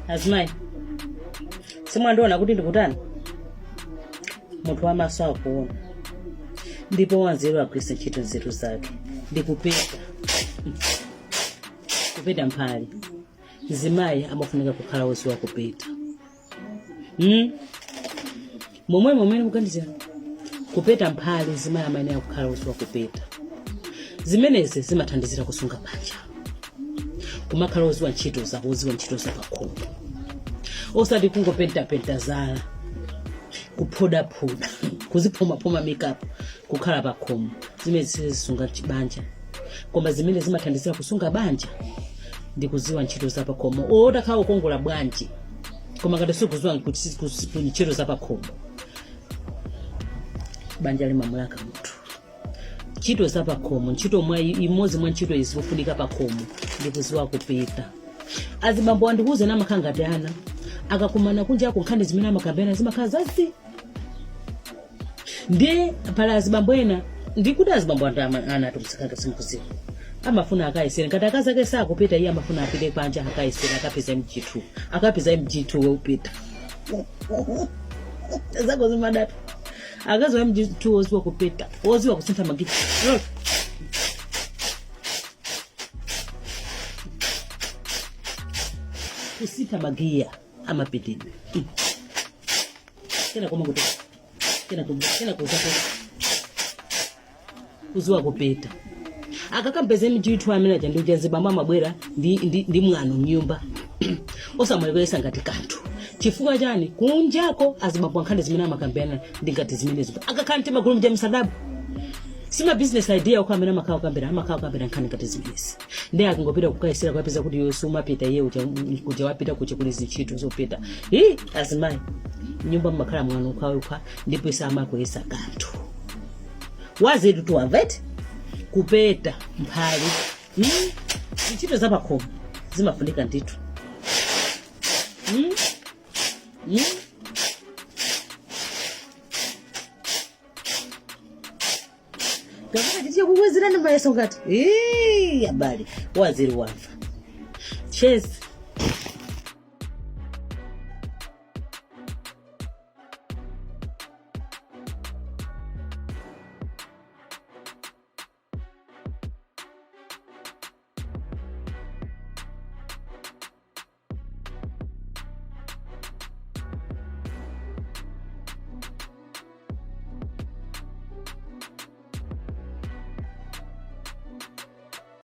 Azimai. Simwandiona kuti ndikutani. Munthu wamaso akuona. Ndipo wanzeru agwisa ntchito nzeru zake. Ndikupeta. Kupeta mphali. Zimayi amafunika kukhala wosi wa kupeta. Momwe mukandizira. Kupeta mphali zimayi amayenera kukhala wosi wa kupeta. Zimenezi zimathandizira kusunga banja. Kumakhala wosi wa ntchito zako, wosi wa ntchito zapakhomo. Osati kungopenta zala. Kuphoda, kuziphoma makeup, kukhala pakhomo. Zimenezi zisunga banja. Koma zimene zimathandizira kusunga banja ndi kuziwa ntchito zapakhomo. Otakhala ukongola bwanji. Koma ngati sikuziwa kuti ntchito zapakhomo. Banja limamulaka munthu. Ntchito zapakhomo, ntchito imodzi mwa ntchito izifunika pakhomo ndi kuziwa kupeta. Azibambo andikuze namakhala ngati ana. Akakumana kunja kunkhani zimene amakambena zimakhala zazi. Ndi pala azibambo ena ndikuti azibambo ana atumsikanga simkuziwa. Amafuna akayisira ngati akazi ake sakupeta iye amafuna apite panja akayisira akapeza mjitu. Akapeza mjitu wopeta. Zako zimadatu. Akazi wa mjitu woziwa kupeta. Woziwa kusintha magiti. Kusintha magia amapitini. Kena koma kutoka. Kena kuzako. Kuziwa kupeta. Akakambeze mjitu amene chanduja zibamba mabwera ndi mng'ano nyumba. Osamwelekesa ngati kanthu. Chifukwa chani kunjako azibambo nkhani zimene amakambena ndi ngati zimene zipo. Akakhanti magulu mja msadabu. Sima business idea ukamena makao kambera nkhani ngati zimenezi. Ndi akingopita kukayisira kwapeza kuti yosuma pita iye uja wapita kuchikuliza ntchito zopeta. Azimai nyumba makhala mng'ano ukha ndipo isamakwesa kanthu. Wazetu to avet kupeta mphali. Ntchito zapakhomo zimafunika ndithu. Gavana chichiya kukwezerani mayeso ngati. Abali waziri wafa. Chase